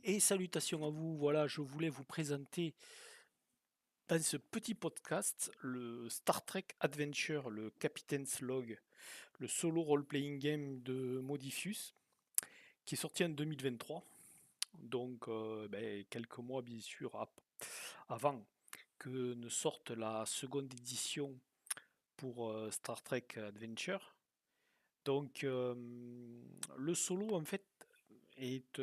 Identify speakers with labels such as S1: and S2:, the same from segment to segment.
S1: Et salutations à vous, voilà, je voulais vous présenter dans ce petit podcast le Star Trek Adventure, le Captain's Log, le solo role-playing game de Modiphius, qui est sorti en 2023, donc quelques mois bien sûr avant que ne sorte la seconde édition pour Star Trek Adventure. Donc le solo en fait est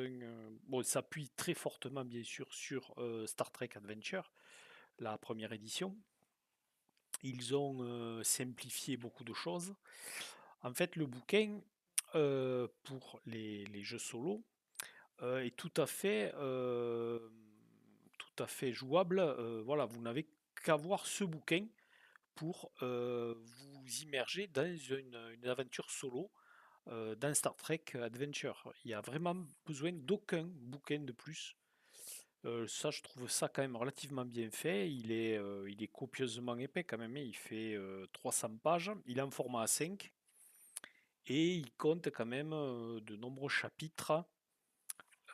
S1: bon, s'appuie très fortement bien sûr sur Star Trek Adventure, la première édition. Ils ont simplifié beaucoup de choses. En fait, le bouquin pour les jeux solo est tout à fait jouable. Voilà, vous n'avez qu'à voir ce bouquin pour vous immerger dans une aventure solo dans Star Trek Adventure. Il n'y a vraiment besoin d'aucun bouquin de plus. Ça, je trouve ça quand même relativement bien fait. Il est copieusement épais quand même, hein. Il fait 300 pages. Il est en format A5 et il compte quand même de nombreux chapitres.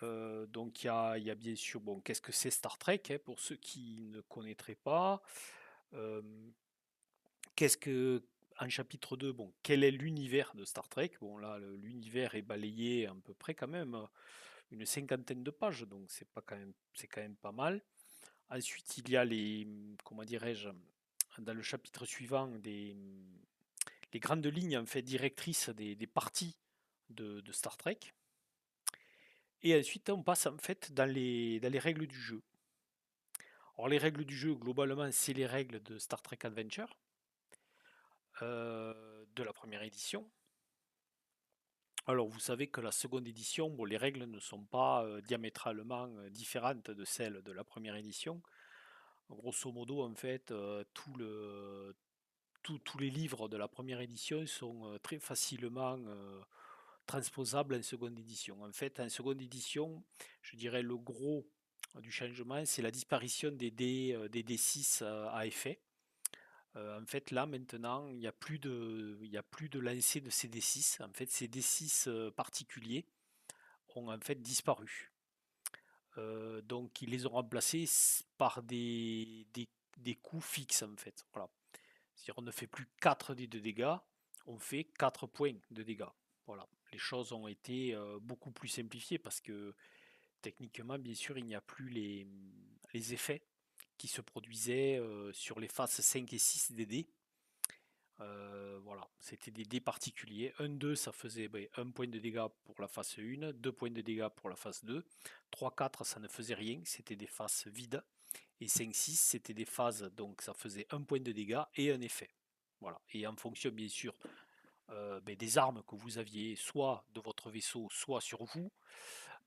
S1: Donc il y a bien sûr, bon, qu'est-ce que c'est Star Trek, hein, pour ceux qui ne connaîtraient pas. Euh, qu'est-ce que En chapitre 2, bon, quel est l'univers de Star Trek? Bon, là, l'univers est balayé à peu près quand même une cinquantaine de pages, donc c'est quand même pas mal. Ensuite, il y a comment dirais-je, dans le chapitre suivant, les grandes lignes en fait directrices des parties de Star Trek. Et ensuite, on passe en fait dans les règles du jeu. Alors, les règles du jeu, globalement, c'est les règles de Star Trek Adventure de la première édition. Alors, vous savez que la seconde édition, bon, les règles ne sont pas diamétralement différentes de celles de la première édition. Grosso modo, en fait, tous les livres de la première édition sont très facilement transposables en seconde édition. En fait, en seconde édition, je dirais le gros du changement, c'est la disparition des D6 à effet. En fait, là, maintenant, il y a plus de lancer de ces D6. En fait, ces D6 particuliers ont en fait disparu. Donc, ils les ont remplacés par des coups fixes, en fait. Voilà. C'est-à-dire on ne fait plus 4 dés de dégâts, on fait 4 points de dégâts. Voilà. Les choses ont été beaucoup plus simplifiées parce que techniquement, bien sûr, il n'y a plus les effets qui se produisaient sur les faces 5 et 6 des dés. Voilà, c'était des dés particuliers. 1-2, ça faisait 1 point de dégâts pour la face 1, 2 points de dégâts pour la face 2. 3-4, ça ne faisait rien, c'était des faces vides. Et 5-6, c'était des phases, donc ça faisait 1 point de dégâts et un effet. Voilà. Et en fonction, bien sûr, des armes que vous aviez, soit de votre vaisseau, soit sur vous,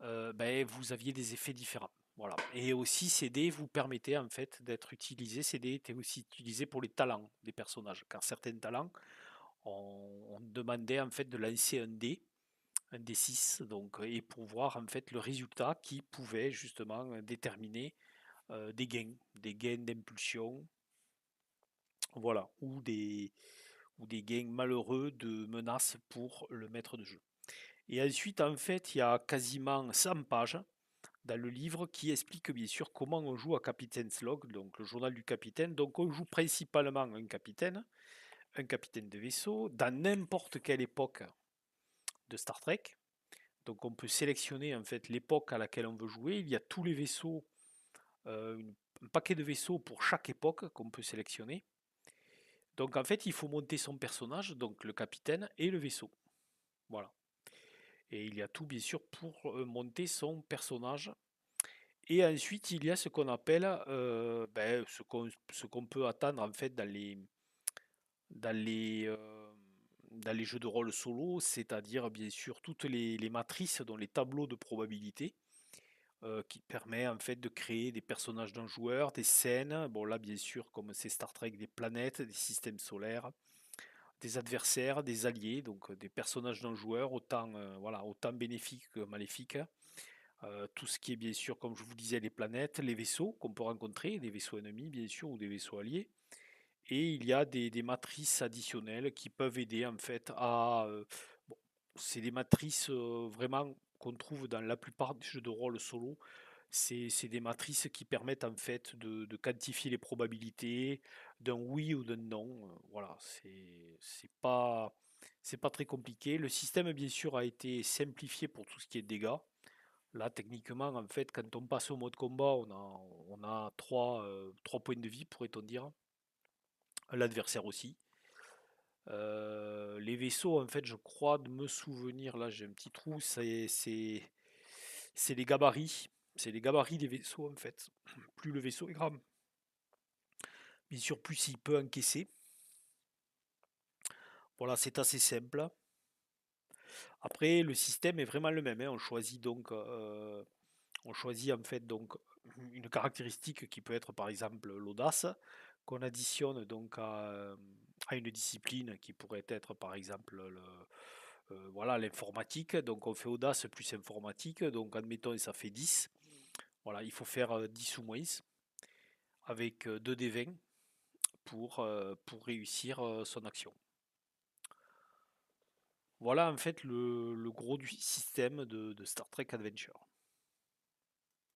S1: vous aviez des effets différents. Voilà. Et aussi, ces dés vous permettaient en fait d'être utilisés. Ces dés étaient aussi utilisés pour les talents des personnages, car certains talents, on demandait en fait de lancer un dé 6, donc, et pour voir en fait le résultat qui pouvait justement déterminer des gains d'impulsion, voilà, ou des gains malheureux de menaces pour le maître de jeu. Et ensuite, en fait, il y a quasiment 100 pages dans le livre qui explique bien sûr comment on joue à Captain's Log, donc le journal du capitaine. Donc on joue principalement un capitaine de vaisseau, dans n'importe quelle époque de Star Trek. Donc on peut sélectionner en fait l'époque à laquelle on veut jouer. Il y a tous les vaisseaux, un paquet de vaisseaux pour chaque époque qu'on peut sélectionner. Donc en fait, il faut monter son personnage, donc le capitaine et le vaisseau. Voilà. Et il y a tout bien sûr pour monter son personnage. Et ensuite, il y a ce qu'on appelle, ce qu'on peut attendre en fait dans les, euh, dans les jeux de rôle solo, c'est-à-dire bien sûr toutes les matrices, dont les tableaux de probabilité, qui permet en fait de créer des personnages d'un joueur, des scènes. Bon là, bien sûr, comme c'est Star Trek, des planètes, des systèmes solaires, des adversaires, des alliés, donc des personnages d'un joueur, autant bénéfiques que maléfiques. Tout ce qui est bien sûr, comme je vous disais, les planètes, les vaisseaux qu'on peut rencontrer, des vaisseaux ennemis bien sûr ou des vaisseaux alliés. Et il y a des matrices additionnelles qui peuvent aider en fait à... bon, c'est des matrices vraiment qu'on trouve dans la plupart des jeux de rôle solo. C'est des matrices qui permettent en fait de quantifier les probabilités d'un oui ou d'un non. Voilà, c'est pas très compliqué. Le système, bien sûr, a été simplifié pour tout ce qui est dégâts. Là, techniquement, en fait, quand on passe au mode combat, on a trois points de vie, pourrait-on dire. L'adversaire aussi. Les vaisseaux, en fait, je crois de me souvenir, là j'ai un petit trou, c'est les gabarits. C'est les gabarits des vaisseaux, en fait. Plus le vaisseau est grand, bien sûr, plus il peut encaisser. Voilà, c'est assez simple. Après, le système est vraiment le même, hein. On choisit en fait donc une caractéristique qui peut être par exemple l'audace, qu'on additionne donc à une discipline qui pourrait être par exemple voilà, l'informatique. Donc on fait audace plus informatique, donc admettons ça fait 10. Voilà, il faut faire 10 ou moins avec 2 des 20 pour réussir son action. Voilà en fait le gros du système de Star Trek Adventure.